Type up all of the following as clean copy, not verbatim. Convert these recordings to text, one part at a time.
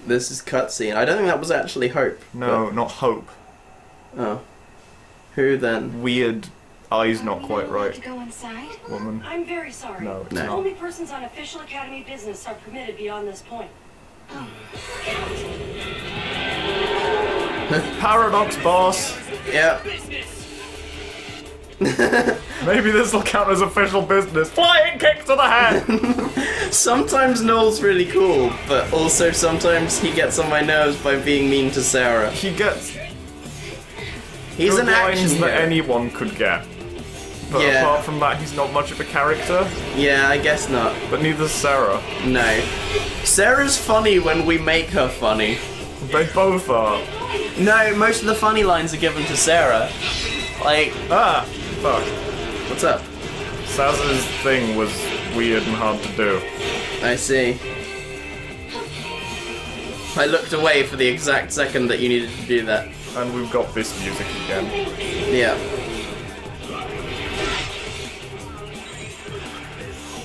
This is cutscene. I don't think that was actually Hope. No, not Hope. Oh. Who then? Weird eyes not quite right. To go inside? Woman. I'm very sorry. No, it's No. not. Only persons on official academy business are permitted beyond this point. Oh. Paradox, boss! Yeah. Maybe this will count as official business. Flying kick to the head! Sometimes Noel's really cool, but also sometimes he gets on my nerves by being mean to Sarah. He gets He's good an action lines that hero. anyone could get. But Yeah. apart from that, he's not much of a character. Yeah, I guess not. But neither's Sarah. No. Sarah's funny when we make her funny. They both are. No, most of the funny lines are given to Sarah. Like, Ah! Fuck. what's up? Saz's thing was weird and hard to do. I see. I looked away for the exact second that you needed to do that. And we've got this music again. Yeah.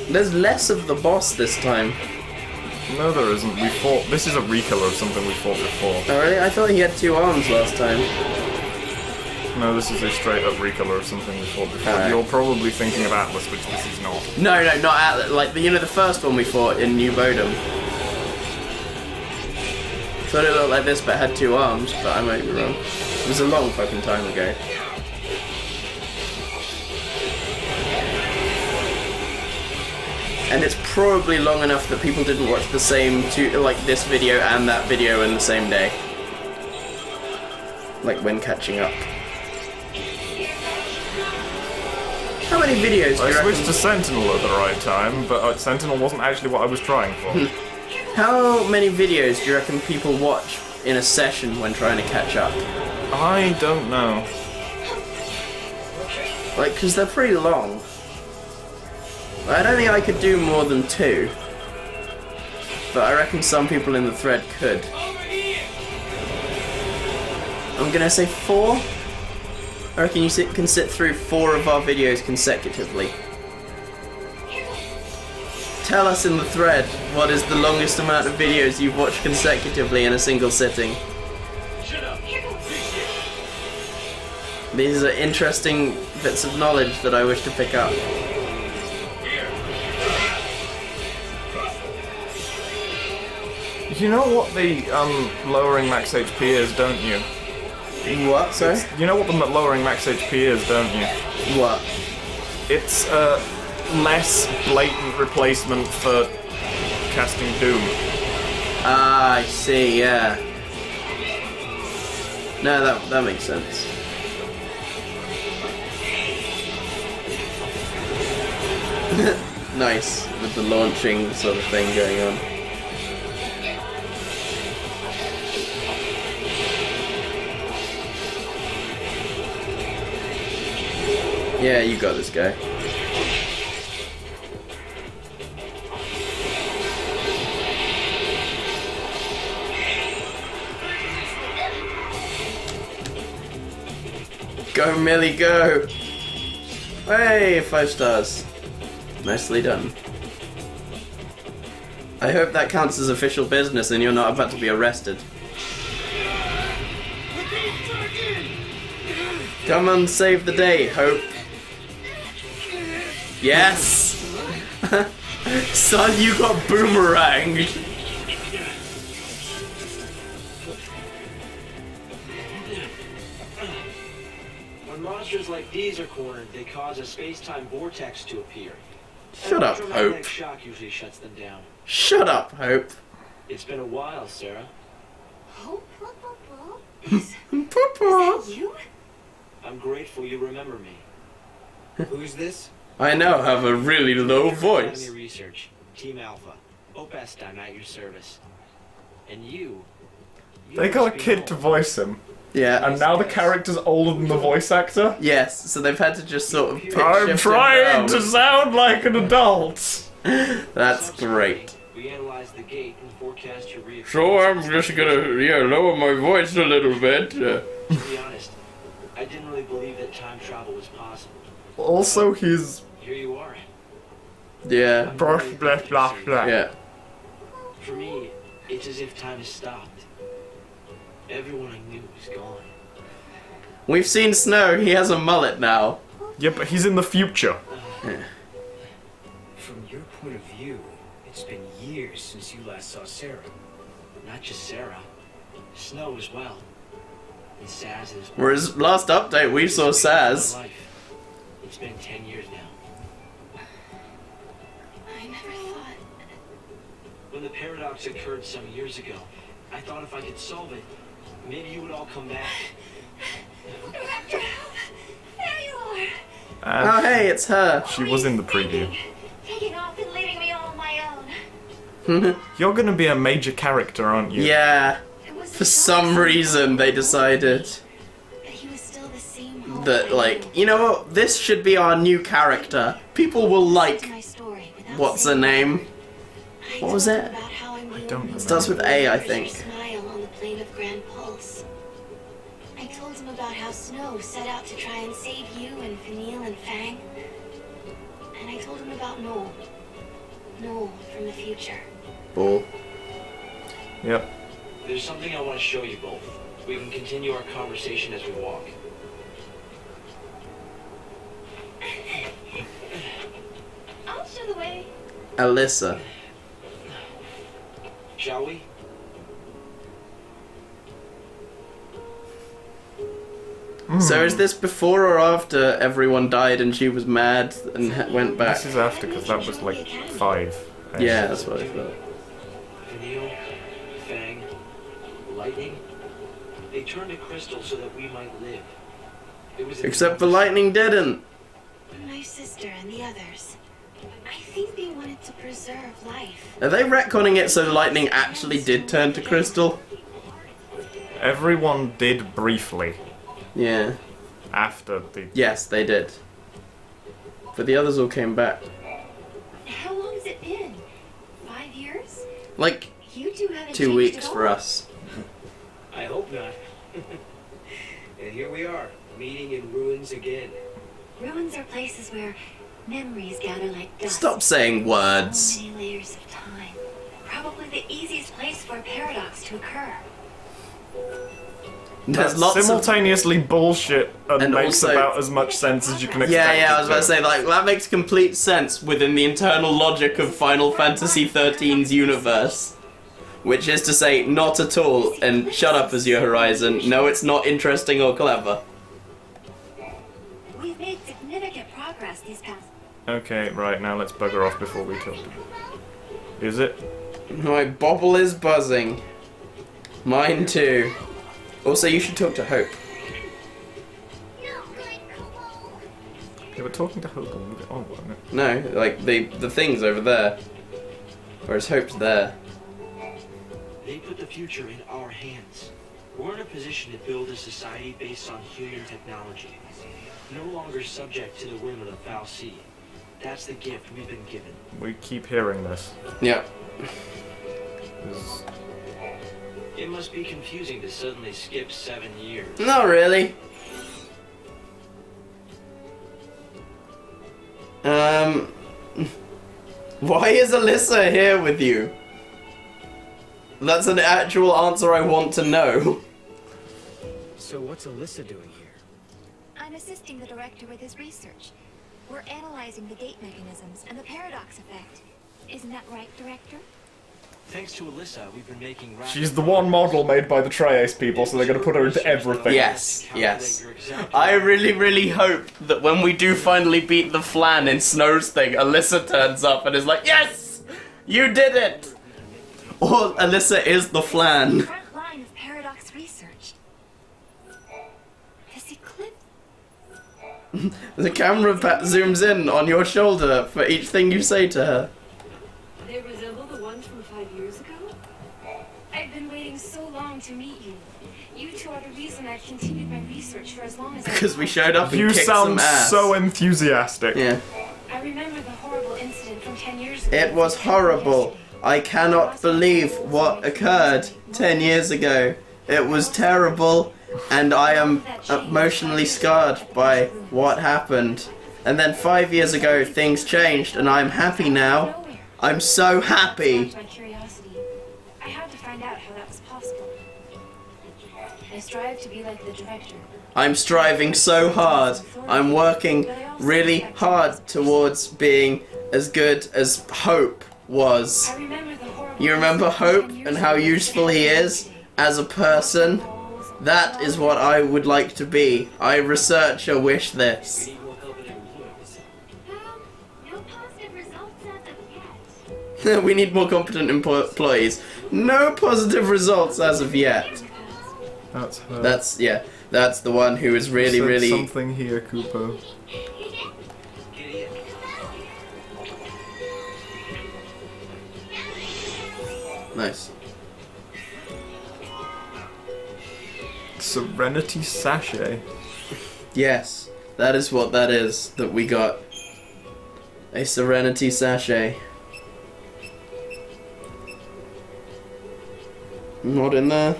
There's less of the boss this time. No, there isn't. We fought. This is a rekill of something we fought before. Oh really? I thought he had 2 arms last time. No, this is a straight up rekill of something we fought before. Alright. You're probably thinking of Atlas, which this is not. No, no, not at like you know the first one we fought in New Bodom. Thought it looked like this, but had 2 arms. But I might be wrong. It was a long fucking time ago. And it's probably long enough that people didn't watch the same this video and that video in the same day. Like when catching up. How many videos do I you switched reckon? to Sentinel at the right time, but Sentinel wasn't actually what I was trying for. How many videos do you reckon people watch in a session when trying to catch up? I don't know. Like, because they're pretty long. I don't think I could do more than 2. But I reckon some people in the thread could. I'm gonna say 4. I reckon you can sit through 4 of our videos consecutively. Tell us in the thread what is the longest amount of videos you've watched consecutively in a single sitting. These are interesting bits of knowledge that I wish to pick up. You know what the lowering max HP is, don't you? What, sorry? You know what the lowering max HP is, don't you? What? It's a less blatant replacement for casting Doom. Ah, I see, yeah. No, that makes sense. Nice, with the launching sort of thing going on. Yeah, you got this guy. Go, Millie, go! Hey, 5 stars. Nicely done. I hope that counts as official business and you're not about to be arrested. Come on, save the day, Hope. Yes! Son, you got boomeranged! When monsters like these are cornered, they cause a space-time vortex to appear. Shut up, Electromagnetic Hope. shock usually shuts them down. Shut up, Hope. It's been a while, Sarah. Oh, is Papa. that you? I'm grateful you remember me. Who's this? I now have a really low voice. Academy Research, Team Alpha. Opest, I'm at your service. And you They got a must be kid to home. voice him, Yeah. and now the character's older than the voice actor. Yes, so they've had to just sort of pitch I'm shift trying it to down. sound like an adult. That's Subsequently, great. We analyzed the gate and forecast your reappearance. So I'm just gonna, lower my voice a little bit. To be honest, I didn't really believe that time travel was possible. Also, he's Here you are. Yeah. brush blah blah blah. Yeah. For me, It's as if time has stopped. Everyone I knew is gone. We've seen Snow. He has a mullet now. Yeah, but he's in the future. From your point of view, it's been years since you last saw Sarah. Not just Sarah. Snow as well. And Saz and his Whereas last update we saw Saz. It's been 10 years now. I never thought... When the paradox occurred some years ago, I thought if I could solve it, maybe you would all come back. Director! There you are! And Oh hey, it's her. she was in the preview. Taking off and leaving me all on my own. You're gonna be a major character, aren't you? Yeah. It was For some reason they decided But he was still the same that, like, you know what, this should be our new character. People will like, what's her name? What was it? I don't know. Starts with A, I think. Smile on the plane of Grand Pulse. I told him about how Snow set out to try and save you and Fanil and Fang. And I told him about Noel. Noel from the future. Bull. Yep. There's something I want to show you both. We can continue our conversation as we walk. I'll show the way. Alyssa. Shall we? So is this before or after everyone died and she was mad and went back? This is after, because that was like 5. Yeah, that's what I thought. Vanille, Fang, Lightning. They turned to crystal so that we might live. It was Except for Lightning didn't. My sister and the others. I think they wanted to preserve life. Are they retconning it so Lightning actually did turn to crystal? Everyone did briefly Yeah. after the... Yes, they did. But the others all came back. How long has it been? 5 years? Like, You two haven't 2 changed weeks at for all. us. I hope not. And here we are, meeting in ruins again. Ruins are places where memories gather like dust. Stop saying So words. many layers of time. Probably the easiest place for a paradox to occur. There's That's lots of... simultaneously bullshit and makes also- about as much sense as you can expect. Yeah, I was it about to say, like, that makes complete sense within the internal logic of Final Fantasy XIII's universe. Which is to say, not at all, and shut up, Azure Horizon. No, it's not interesting or clever. We've made significant progress these past... Okay, right, now let's bugger off before we talk. Is it? My bobble is buzzing. Mine too. Also, you should talk to Hope. Yeah, we're talking to Hope and move it on, wasn't it? No, like, the thing's over there. Whereas Hope's there. They put the future in our hands. We're in a position to build a society based on human technology. No longer subject to the whim of the foul sea. That's the gift we've been given. We keep hearing this. Yeah. This- It must be confusing to suddenly skip 7 years. Not really. Why is Alyssa here with you? That's an actual answer I want to know. So what's Alyssa doing here? I'm assisting the director with his research. We're analyzing the gate mechanisms and the paradox effect. Isn't that right, Director? Thanks to Alyssa, we've been making rapid She's the one model made by the Trace people, so they're gonna put her into everything. Yes, yes. I really, really hope that when we do finally beat the Flan in Snow's thing, Alyssa turns up and is like, yes! You did it! Or Alyssa is the Flan. Front line of paradox research. This eclipse. The camera zooms in on your shoulder for each thing you say to her. They resemble the ones from 5 years ago? I've been waiting so long to meet you. You two are the reason I've continued my research for as long as Because we showed up and You kicked some sound ass. so enthusiastic. Yeah. I remember the horrible incident from 10 years ago. It was horrible. I cannot believe what occurred 10 years ago. It was terrible, and I am emotionally scarred by what happened. And then 5 years ago, things changed, and I'm happy now. I'm so happy. My curiosity. I had to find possible. I strive to be like the director. I'm striving so hard. I'm working really hard towards being as good as Hope was. I remember the horrible You remember Hope and how useful he is as a person? That is what I would like to be. I researcher wish this. We need more competent employees. No positive results as of yet. We need more competent employees. No positive results as of yet. That's her. That's the one who is really, Said really... something here, Kupo. Giddy up. Nice. Serenity Sachet. Yes, that is what that is that we got. A Serenity Sachet. Not in there.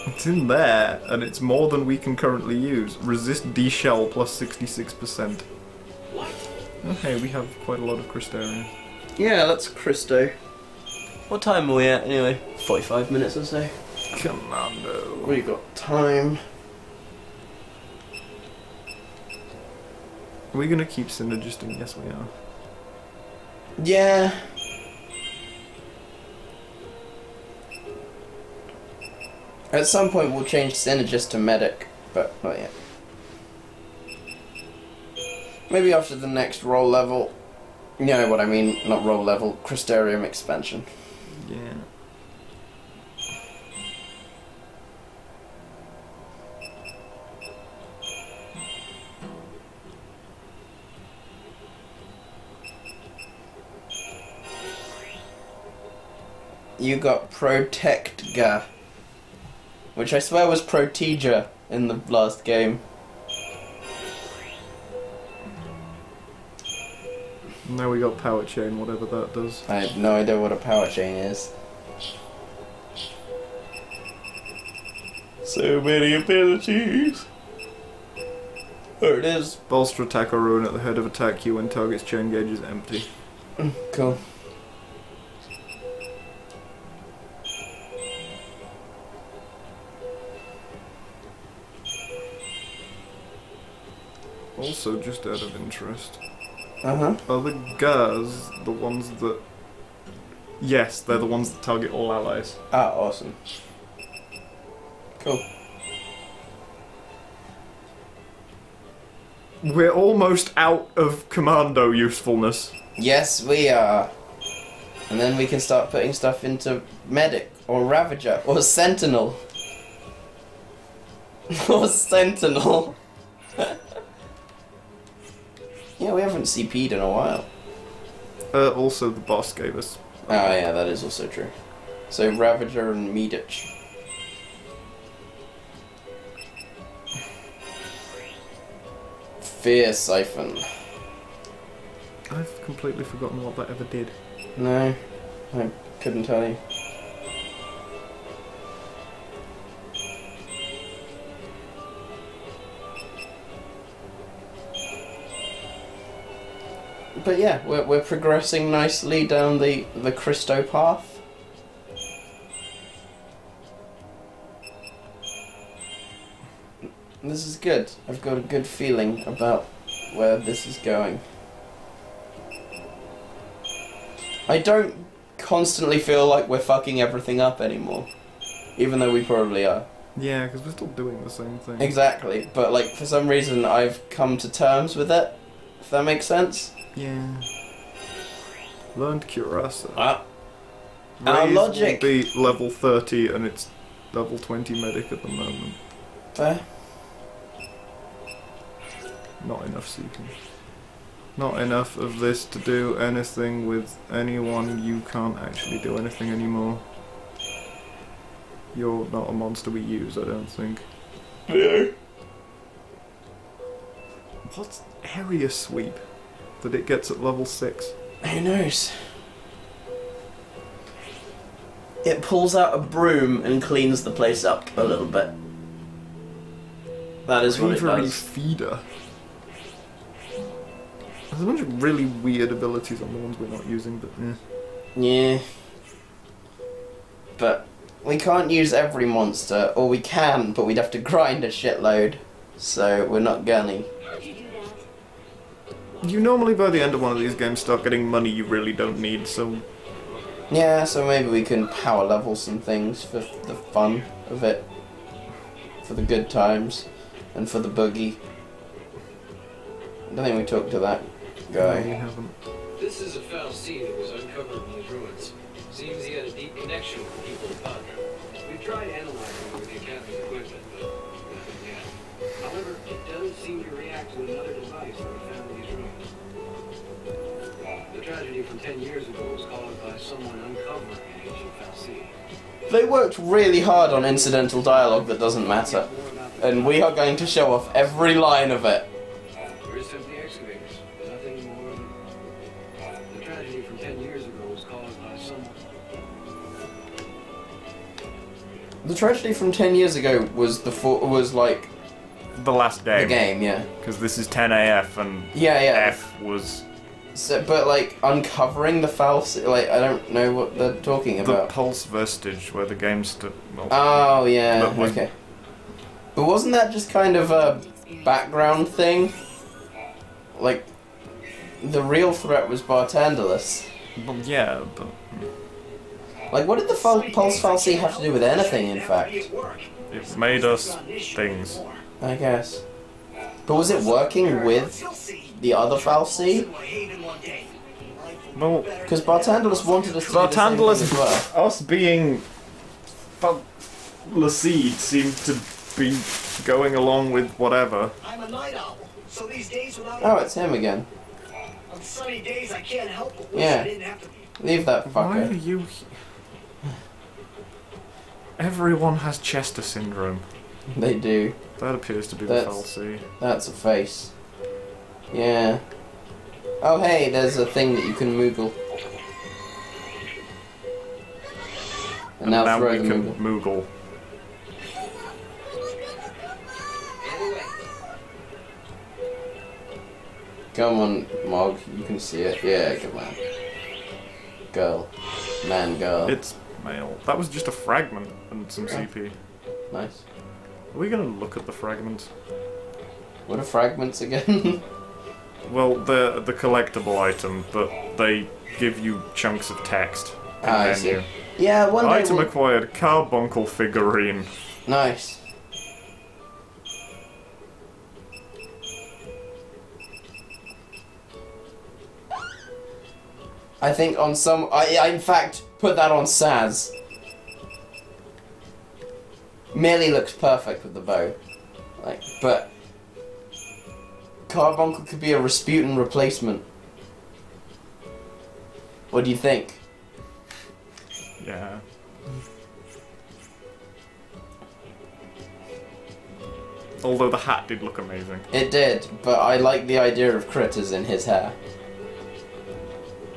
It's in there, and it's more than we can currently use. Resist D-shell plus 66%. What? Okay, we have quite a lot of Crystarium. Yeah, that's Christo. What time are we at anyway? 45 minutes or so. Commando. We got time. Are we gonna keep synergisting? Yes, we are. Yeah. At some point we'll change Synergist to Medic, but not yet. Maybe after the next role level. You know what I mean, not role level, Crystarium expansion. Yeah. You got Protectga, which I swear was Proteger in the last game. Now we got Power Chain, whatever that does. I have no idea what a power chain is. So many abilities. There it is. Bolster attack or ruin at the head of attack queue when target's chain gauge is empty. Cool. Also, just out of interest, Uh-huh. are the Gars the ones that... Yes, they're the ones that target all allies. Ah, awesome. Cool. We're almost out of Commando usefulness. Yes, we are. And then we can start putting stuff into Medic, or Ravager, or Sentinel. Or Sentinel. Yeah, we haven't CP'd in a while. Also, the boss gave us... Oh yeah, that is also true. So Ravager and Medic. Fear Siphon. I've completely forgotten what that ever did. No, I couldn't tell you. But yeah, we're progressing nicely down the Christo path. This is good. I've got a good feeling about where this is going. I don't constantly feel like we're fucking everything up anymore, even though we probably are. Yeah, because we're still doing the same thing. Exactly, but like for some reason I've come to terms with it, if that makes sense. Yeah. Learned Curasa. Our Raze logic. will be level 30 and it's level 20 medic at the moment. Fair. Not enough seeking. Not enough of this to do anything with anyone. You can't actually do anything anymore. You're not a monster we use, I don't think. Yeah. What's Area Sweep that it gets at level 6? Who knows? It pulls out a broom and cleans the place up a little bit. That is what it Bravery does. Feeder. There's a bunch of really weird abilities on the ones we're not using, but Yeah. but we can't use every monster, or we can, but we'd have to grind a shitload. So we're not gonna. You normally, by the end of one of these games, start getting money you really don't need, so... Yeah, so maybe we can power level some things for the fun of it. For the good times. And for the boogie. I don't think we talked to that guy. No, you haven't. This is a foul scene that was uncovered in these ruins. Seems he had a deep connection with the people of Pug. We've tried analyzing with the Academy's equipment, but nothing yet. However, it does seem to react to another device that we found in these ruins. The tragedy from 10 years ago was caused by someone uncovering an ancient foul scene. They worked really hard on incidental dialogue that doesn't matter. And we are going to show off every line of it. We're simply excavators. Nothing more than... The tragedy from 10 years ago was caused by someone... The tragedy from 10 years ago was like The last game. the game, yeah. Because this is 10AF and Yeah, yeah. F was... So, but like uncovering the foul, like I don't know what they're talking The about. Pulse Vestige, where the game stood... Well, Oh yeah, That was- okay. But wasn't that just kind of a background thing? Like, the real threat was Bartandalus. well, yeah, but... Like, what did the Pulse Fal'Cie have to do with anything, in fact? It made us things. I guess. But was it working with the other Fal'Cie? Well, Because Bartandalus wanted us to do the same thing Bartandalus, as well. us being... Fal'Cie seemed to be going along with whatever. I'm a night owl, so these days without Oh, it's him again. on sunny days I can't help but wish Yeah. I didn't have to. Leave that Why are fucker. you... Everyone has Chester syndrome. They do. That appears to be That's- the Fal'Cie. That's a face. Yeah. Oh hey, there's a thing that you can Moogle. And now throw we the can Moogle. Moogle. Come on, Mog, you can see it. Yeah, come on. Girl. Man, girl. It's male. That was just a fragment and some CP. Nice. Are we gonna look at the fragment? What are fragments again? Well, they're the collectible item, but they give you chunks of text in Ah, I menu. see. Yeah, one day Item we'll... acquired, carbuncle figurine. Nice. I think on some... I in fact put that on Saz. Merely looks perfect with the bow. Like, but... Carbuncle could be a Rasputin replacement. What do you think? Yeah. Although the hat did look amazing. It did, but I like the idea of critters in his hair.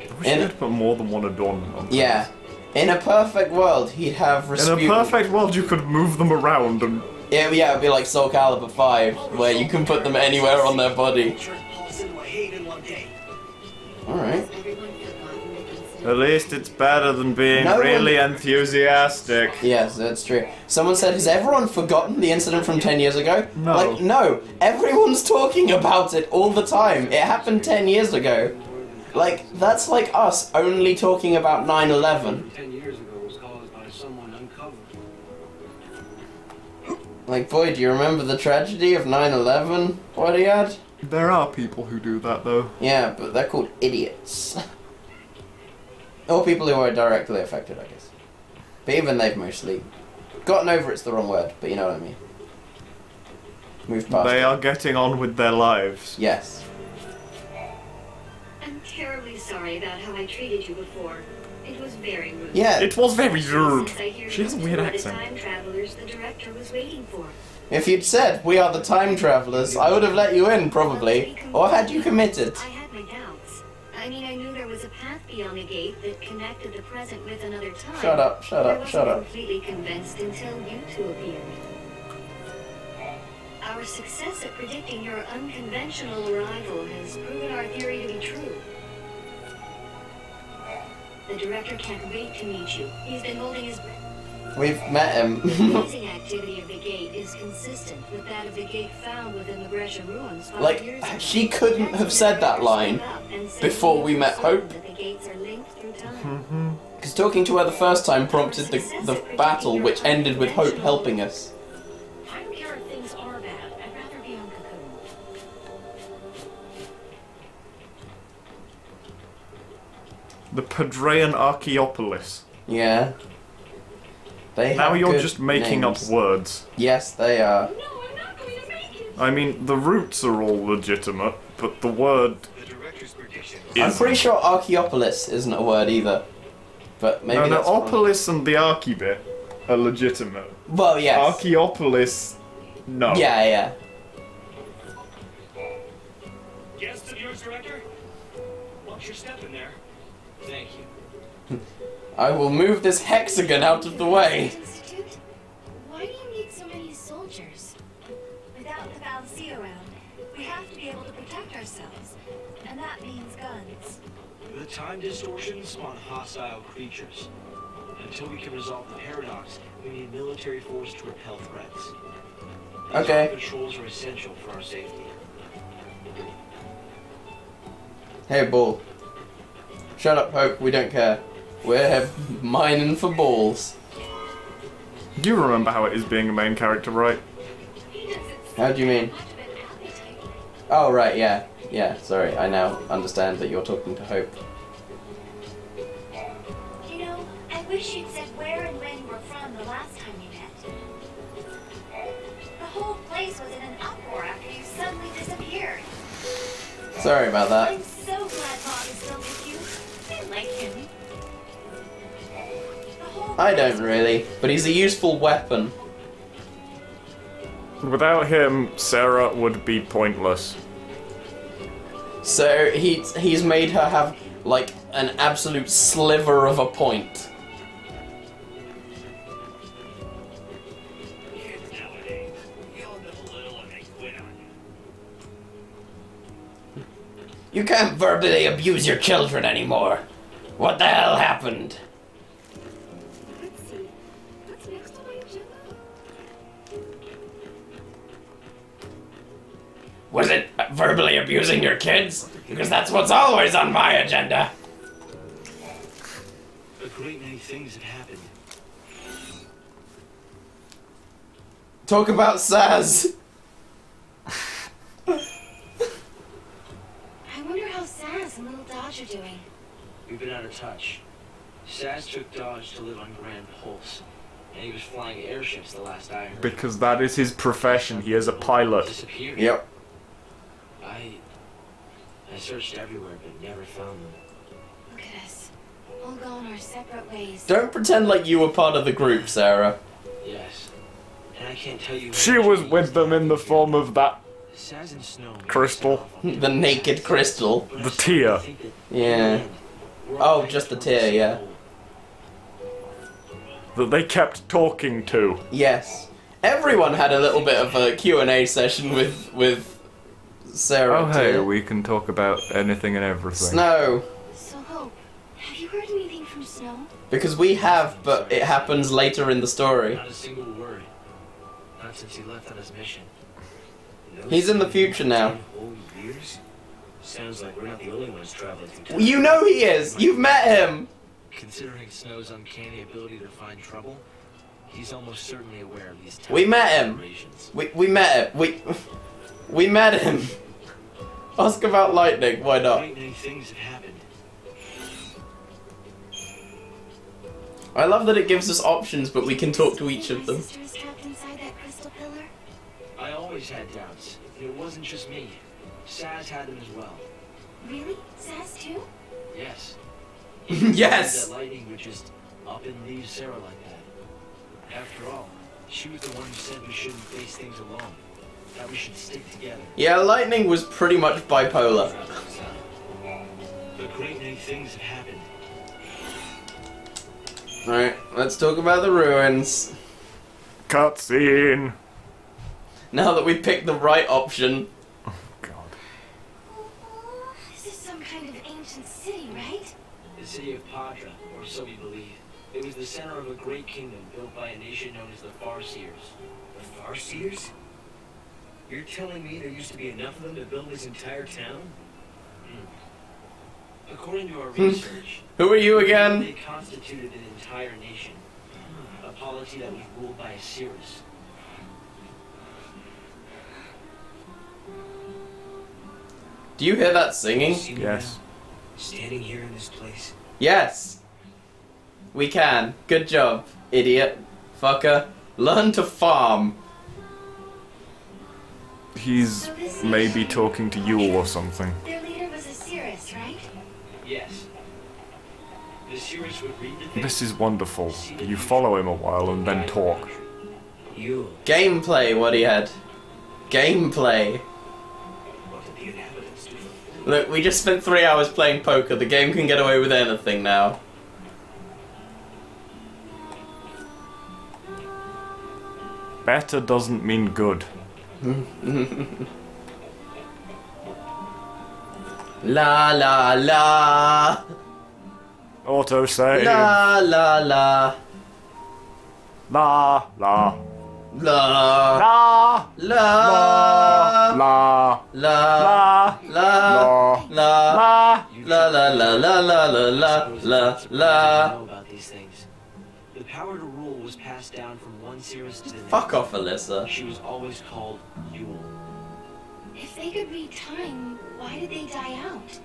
I wish they had put more than one adornment on. Yeah. In a perfect world, he'd have In Rasputin. a perfect world, you could move them around and... Yeah, it'd be like Soul Calibur 5, where you can put them anywhere on their body. Alright. At least it's better than being No really enthusiastic. Yes, that's true. Someone said, has everyone forgotten the incident from 10 years ago? No. Like, no. Everyone's talking about it all the time. It happened 10 years ago. Like, that's like us only talking about 9/11. 10 years ago was caused by someone uncovered. Like, boy, do you remember the tragedy of 9/11? What he had? There are people who do that, though. Yeah, but they're called idiots. Or people who are directly affected, I guess. But even they've mostly gotten over it's the wrong word, but you know what I mean. Moved past They it. are getting on with their lives. Yes. I'm terribly sorry about how I treated you before. It was very rude. Yeah, It was very rude. Since I hear She has a you weird two are the accent. time travelers the director was waiting for. if you'd said, we are the time travelers, I would have let you in, probably. Or had you committed. I had my doubts. I mean, I knew there was a path beyond the gate that connected the present with another time. Shut up, shut I up, wasn't shut up. completely convinced until you two appeared. Our success at predicting your unconventional arrival has proven our theory to be true. The director can't wait to meet you. He's been holding his breath. We've met him. The freezing activity of the gate is consistent with that of the gate found within the Gresham ruins 5 years ago. Like, she couldn't have said that line before we met Hope. That the gates are linked through time. Because talking to her the first time prompted the battle, which ended with Hope helping us. I don't care if things are bad. I'd rather be on Cocoon. The Padraean Archaeopolis. Yeah. They Now have you're good just making names. up words. Yes, they are. No, I'm not going to make it. I mean, the roots are all legitimate, but the word The director's prediction. I'm is... pretty sure Archaeopolis isn't a word either. But maybe No, that's wrong. Opolis and the Archie bit are legitimate. Well, yes. Archaeopolis, no. Yeah. Guests of yours, Director? Watch your step in there. Thank you. I will move this hexagon out of the way. Institute? Why do you need so many soldiers? Without the Valsea around, we have to be able to protect ourselves. And that means guns. The time distortions spawn hostile creatures. Until we can resolve the paradox, we need military force to repel threats. These Okay. controls are essential for our safety. Hey, Bull. Shut up, Hope. We don't care. We're mining for balls. Do you remember how it is being a main character, right? How do you mean? Oh, right, yeah. Yeah, sorry. I now understand that you're talking to Hope. You know, I wish you'd said where and when you were from the last time we met. The whole place was in an uproar after you suddenly disappeared. Sorry about that. I'm so glad Bob is still with you. I like him. The whole I place don't really, but he's a useful weapon. Without him, Sarah would be pointless. So he's made her have like an absolute sliver of a point. Kids nowadays, yell them a little and they quit on you. You can't verbally abuse your children anymore. What the hell happened? Let's see. What's next on my agenda? Was it verbally abusing your kids? Because that's what's always on my agenda. A great many things have happened. Talk about Saz. I wonder how Saz and Little Dodge are doing. We've been out of touch. Saz took Dodge to live on Grand Pulse, and he was flying airships the last I heard. Because that is his profession. He is a pilot. Disappeared. Yep. I searched everywhere but never found them. Look at us. All gone our separate ways. Don't pretend like you were part of the group, Sarah. Yes. And I can't tell you. how She much was we with used them to in the argue. form of that, Saz and Snow made Crystal. us off on The naked crystal. But I the started to tear. think that in Yeah. the end, we're all Oh, headed just the towards tear, same yeah. goal. that they kept talking to. Yes. Everyone had a little bit of a Q&A session with Sarah. Oh hey, too. we can talk about anything and everything. Snow. So, Hope, have you heard anything from Snow? Because we have, but it happens later in the story. Not a single word. Not since he left on his mission. No He's in the sign future now. 10 whole years? Sounds like we're not the only ones traveling through time. You know he is! You've met him! Considering Snow's uncanny ability to find trouble, he's almost certainly aware of these We met him. operations. We met him. We met him. Ask about lightning, why not? Great many things have happened. I love that it gives us options, but we can talk to each of them. My sister is trapped inside that crystal pillar? I always had doubts. It wasn't just me. Saz had them as well. Really? Saz too? Yes. Yes! That lightning would just up and leave Sarah like that. After all, she was the one who said we shouldn't face things alone. That we should stick together. Yeah, lightning was pretty much bipolar. But great many things have happened. Alright, let's talk about the ruins. Cutscene. Now that we picked the right option. God. This is some kind of ancient city, right? The city of Padra. the center of a great kingdom built by a nation known as the Farseers. The Farseers? You're telling me there used to be enough of them to build this entire town? According to our research, Who are you they again? constituted an entire nation. A polity that was ruled by a Cirrus. Do you hear that singing? See me Yes. now, standing here in this place. Yes. We can. Good job, idiot. Fucker. Learn to farm. He's maybe talking to you or something. Their leader was a Cirrus, right? Yes. The Cirrus would read the This is wonderful. You follow him a while and then talk. You. Gameplay, what he had. Gameplay. What did the inhabitants do? Look, we just spent 3 hours playing poker. The game can get away with anything now. Better doesn't mean good. La la la. Autosave. La la la. La la. La. La. La. La. La. La. La. La. La. La la la la la la la la. know about these things. The power to rule was passed down from one Cirrus to the next. Fuck off, Alyssa. She was always called Yule. If they could read time, why did they die out?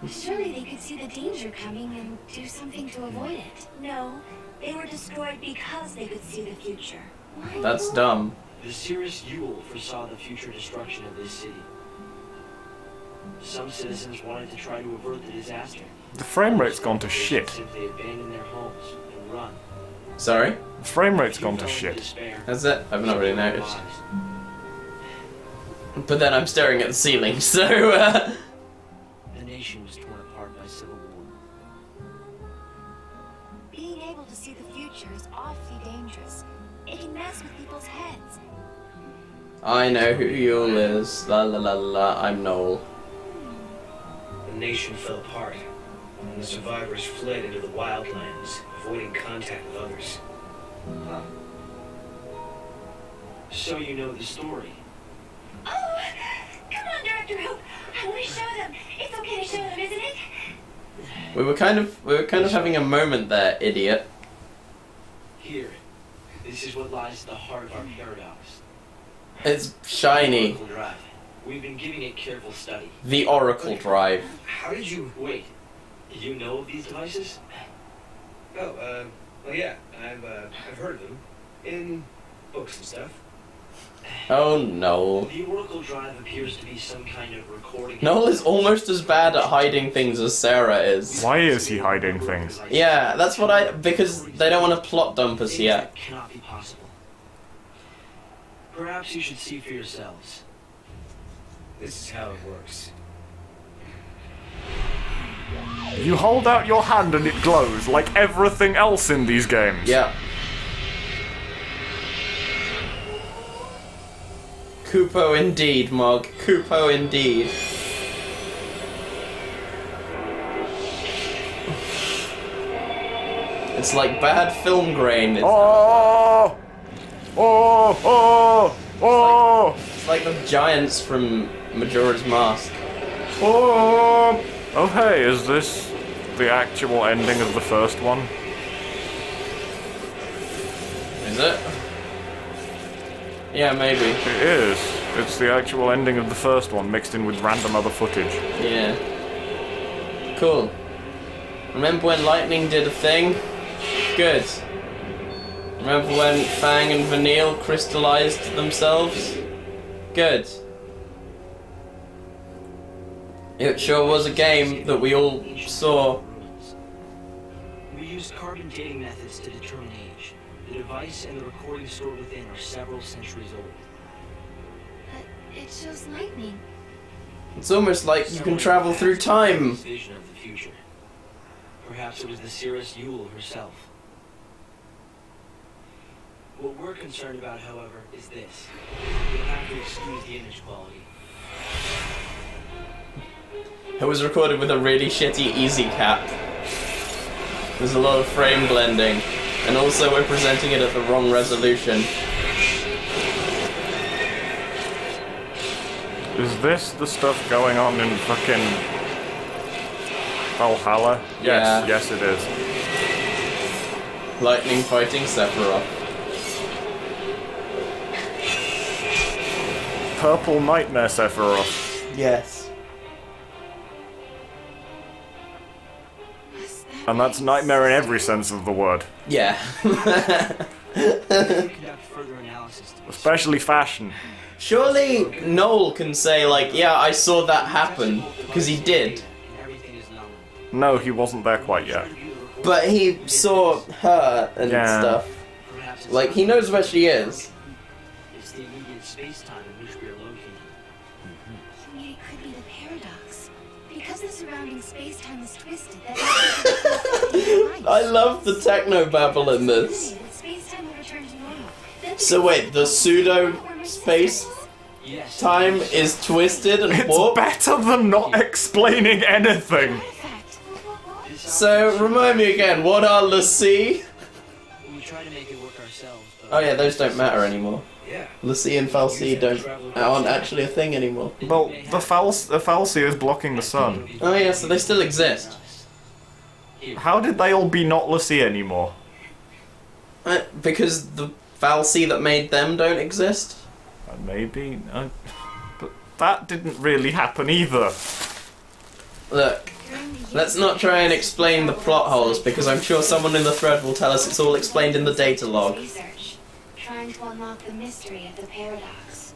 Surely they could see the danger coming and do something to avoid it. No, they were destroyed because they could see the future. Why? That's dumb. The Cirrus Yule foresaw the future destruction of this city. Some citizens wanted to try to avert the disaster. The frame rate's gone to shit. Simply abandon their homes and run. Sorry? The frame rate's gone to Fell into shit. despair. That's it? I've not really Their noticed. lives. But then I'm staring at the ceiling, so The nation was torn apart by civil war. Being able to see the future is awfully dangerous. It can mess with people's heads. I know who Yule is. La la la la, I'm Noel. The nation fell apart, and the survivors fled into the wildlands, avoiding contact with others. Huh. So you know the story. Oh, come on, Director Hope. I want to show them. It's okay to show them, isn't it? We were kind of having a moment there, idiot. Here, this is what lies at the heart of our paradox. It's shiny. Oracle Drive. We've been giving it careful study. The Oracle Drive. How did you... Wait, you know of these devices? Oh, well, yeah, I've heard of them. In books and stuff. Oh no. The Oracle Drive appears to be some kind of recording. Noel is almost as bad at hiding things as Sarah is. Why is he hiding things? Yeah, that's what because they don't want to plot dump us Things yet. that cannot be possible. Perhaps you should see for yourselves. This is how it works. You hold out your hand and it glows like everything else in these games. Yeah. Kupo indeed, Mog. Kupo indeed. It's like bad film grain. Oh! Oh! Oh! Oh! It's like the giants from Majora's Mask. Oh! Oh hey, is this the actual ending of the first one? Is it? Yeah, maybe. It is. It's the actual ending of the first one mixed in with random other footage. Yeah. Cool. Remember when lightning did a thing? Good. Remember when Fang and Vanille crystallized themselves? Good. It sure was a game that we all saw. We used carbon dating methods to determine age. The device and the recording stored within are several centuries old. But it shows lightning. It's almost like you can travel through time. Vision of the future. Perhaps it was the Cirrus Yule herself. What we're concerned about, however, is this. You'll have to excuse the image quality. It was recorded with a really shitty easy cap. There's a lot of frame blending. And also we're presenting it at the wrong resolution. Is this the stuff going on in fucking Valhalla? Yeah. Yes, it is. Lightning fighting Sephiroth. Purple Nightmare Sephiroth. Yes. And that's nightmare in every sense of the word. Yeah. Conduct further analysis to Especially fashion. Surely Noel can say, like, yeah, I saw that happen, because he did. everything is nominal. No, he wasn't there quite yet. But he saw her and Yeah. stuff. Perhaps it's Like, he knows where she is. It's the immediate space-time in which we are located. You mean it could be the paradox? Because the surrounding space-time is twisted, that I love the techno-babble in this. Space-time will return to normal. Then So wait, the pseudo-space Yes. time is twisted and It's warped? better than not explaining anything. artifact. So, remind me again, what are Lassie? We try to make it work ourselves, but Oh yeah, those don't matter anymore. Yeah. Lassie and Falsi aren't actually a thing anymore. Well, the Falsi is blocking the sun. Oh yeah, so they still exist. How did they all be not Lassie anymore? Because the Falsi that made them don't exist? Maybe. But that didn't really happen either. Look, let's not try and explain the plot holes, because I'm sure someone in the thread will tell us it's all explained in the data log. Research, trying to unlock the mystery of the paradox.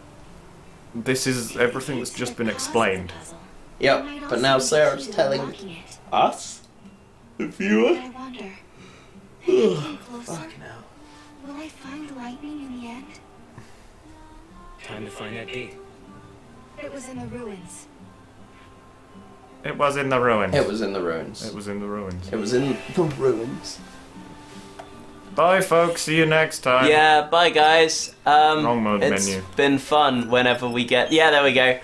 This is everything that's just been explained. Yep, but now Sarah's telling us, the viewer. I wonder, if I came closer, Fuck now. will I find lightning in the end? Time to find that gate. It was in the ruins. It was in the ruins. It was in the ruins. It was in the ruins. It was in the ruins. Bye, folks. See you next time. Yeah, bye guys. Wrong mode It's menu. been fun whenever we get... Yeah, there we go.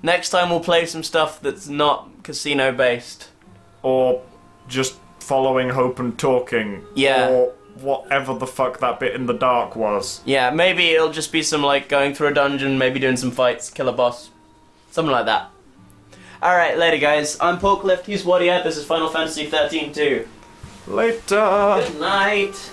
Next time we'll play some stuff that's not casino based. Or just following Hope and talking. Yeah. Or whatever the fuck that bit in the dark was. Yeah, maybe it'll just be some, like, going through a dungeon, maybe doing some fights, kill a boss. Something like that. Alright, later guys. I'm Porklift, he's Wadiat, this is Final Fantasy XIII-2. Later. Good night.